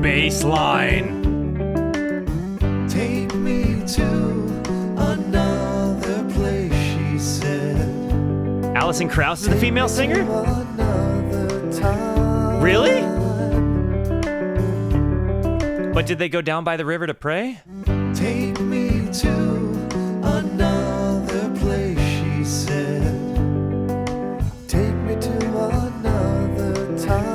Baseline. Take me to another place, she said. Alison Kraus is the female singer? Another time. Really? But did they go down by the river to pray? Take me to another place, she said. Take me to another time.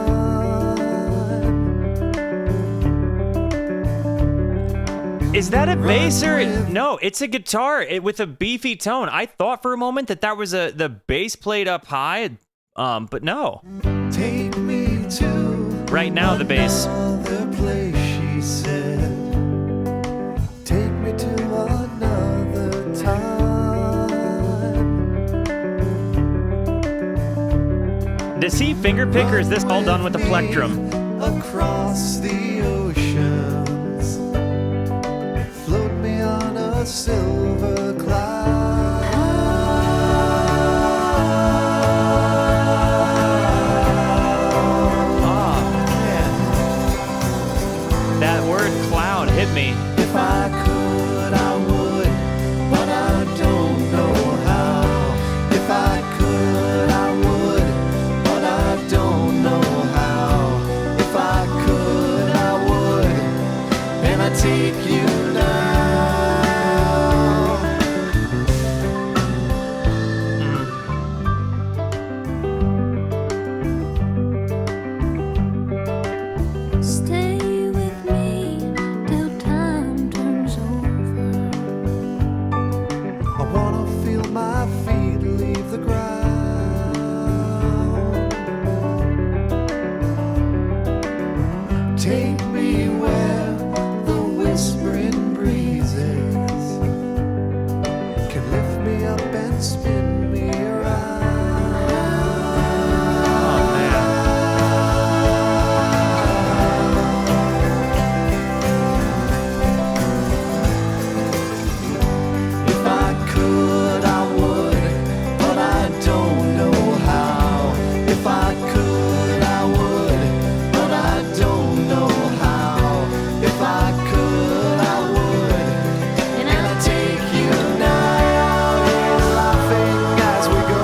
Is that a bass or no? It's a guitar with a beefy tone. I thought for a moment that was the bass played up high, but no. Take me to Right now the bass. another place, she said. Take me to another time. Does he finger pick or is this all done with the plectrum? Across the oceans, float me on a silver cloud. Ah, man. That word cloud hit me. If I could, I would, but I don't know how. If I could, I would, but I don't know how. If I could, I would, and I'd take you now. Stay with me till time turns over. I wanna feel my feet leave the ground. Take me where the whispering breezes can lift me up and spin me around. Oh man. If I could, I would, but I don't know how. If I could, I would, but I don't know how. If I could, I would, and I'd take you now. Laughing as we go.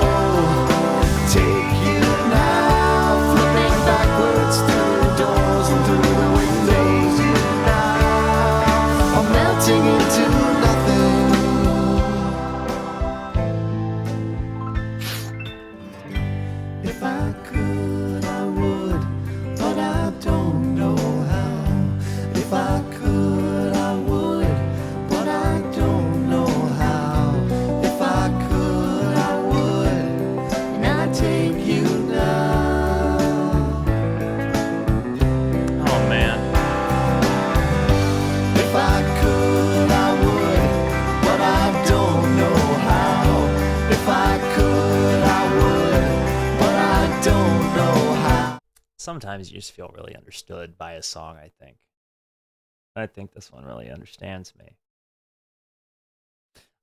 Take you now, flipping backwards through the doors and through the windows. You now, I'm melting into nothing. If I could, I would, but I don't know how. If I could, I would, but I don't know how. If I could, I would, and I'd take you now. Oh man. If I could, I would, but I don't know how. If I could, I would, but I don't know how. Sometimes you just feel really understood by a song, I think. I think this one really understands me.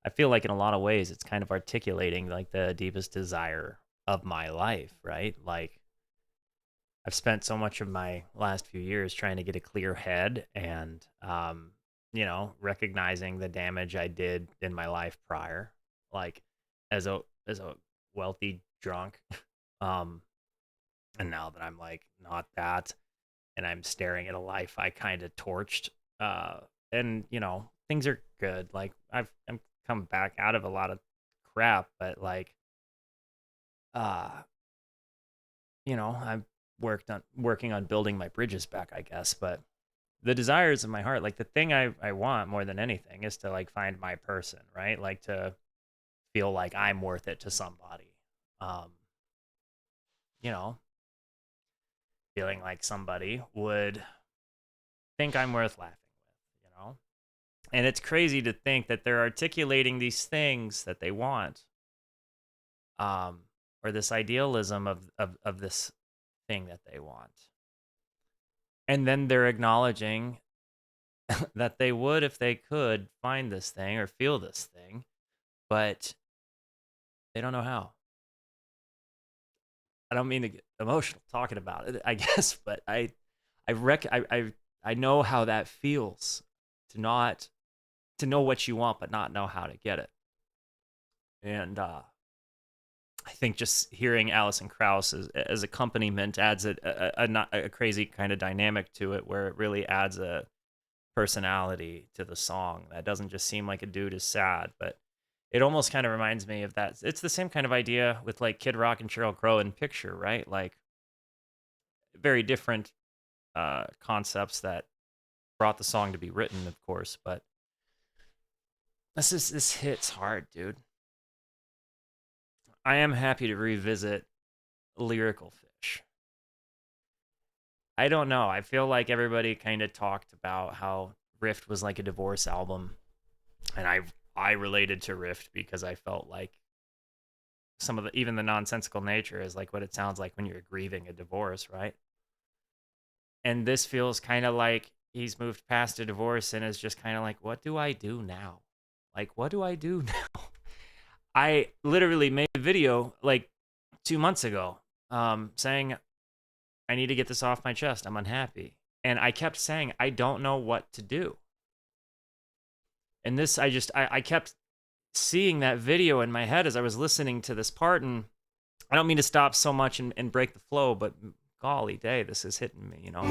I feel like in a lot of ways it's kind of articulating like the deepest desire of my life, right? Like I've spent so much of my last few years trying to get a clear head and recognizing the damage I did in my life prior, like as a wealthy drunk. And now that I'm like not that and I'm staring at a life I kind of torched, and things are good. Like I'm come back out of a lot of crap, but like I'm working on building my bridges back, I guess. But the desires of my heart, like the thing I want more than anything is to like find my person, right? Like to feel like I'm worth it to somebody. You know, feeling like somebody would think I'm worth laughing with. And it's crazy to think that they're articulating these things that they want, or this idealism of this thing that they want. And then they're acknowledging that they would, if they could, find this thing or feel this thing, but they don't know how. I don't mean to get emotional talking about it, I guess, but I know how that feels to know what you want but not know how to get it. And I think just hearing Alison Kraus as accompaniment adds a crazy kind of dynamic to it, where it really adds a personality to the song that doesn't just seem like a dude is sad, but it almost kind of reminds me of that. It's the same kind of idea with like Kid Rock and Sheryl Crow in Picture, right? Like very different concepts that brought the song to be written, of course, but this hits hard, dude. I am happy to revisit Lyrical Fish. I don't know. I feel like everybody kind of talked about how Rift was like a divorce album, and I related to Rift because I felt like some of the even the nonsensical nature is like what it sounds like when you're grieving a divorce, right? And this feels kind of like he's moved past a divorce and is just kind of like, what do I do now? Like, what do I do now? I literally made a video like 2 months ago saying I need to get this off my chest. I'm unhappy. And I kept saying, I don't know what to do. And this, I kept seeing that video in my head as I was listening to this part. And I don't mean to stop so much and break the flow, but golly day, this is hitting me, you know? I'm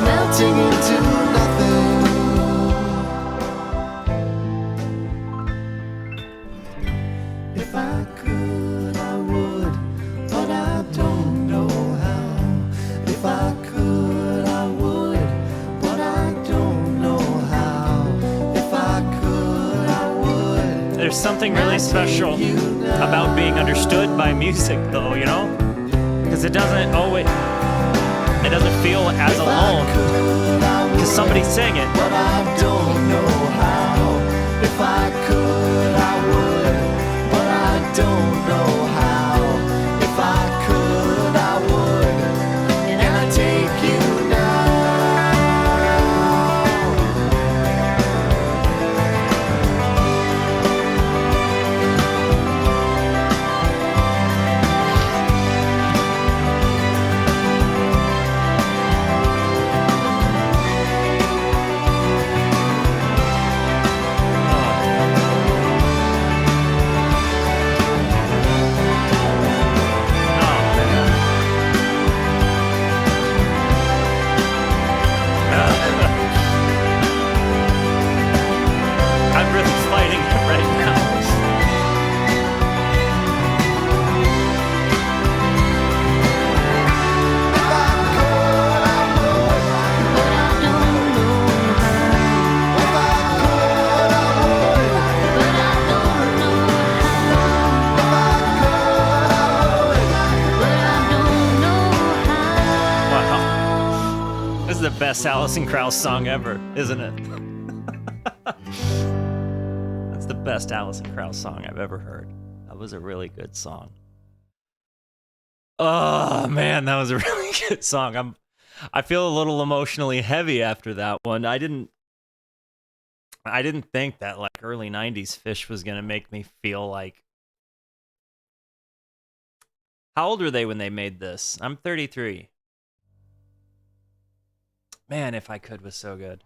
melting into nothing. If I could, I would, but I don't know how. If I could, I would, but I don't know how. If I could, I would. There's something really special about being understood by music, though, you know? Because it doesn't feel as alone because somebody's saying it. But I don't know how. If I could, I would, but I don't know how. If I could, I would, and I take you now. I'm really fighting it right now. Wow. This is the best Alison Kraus song ever, isn't it? That's the best Alison Kraus song I've ever heard. That was a really good song. Oh man, that was a really good song. I feel a little emotionally heavy after that one. I didn't think that like early 90s Phish was gonna make me feel like. How old were they when they made this? I'm 33. Man, If I Could was so good.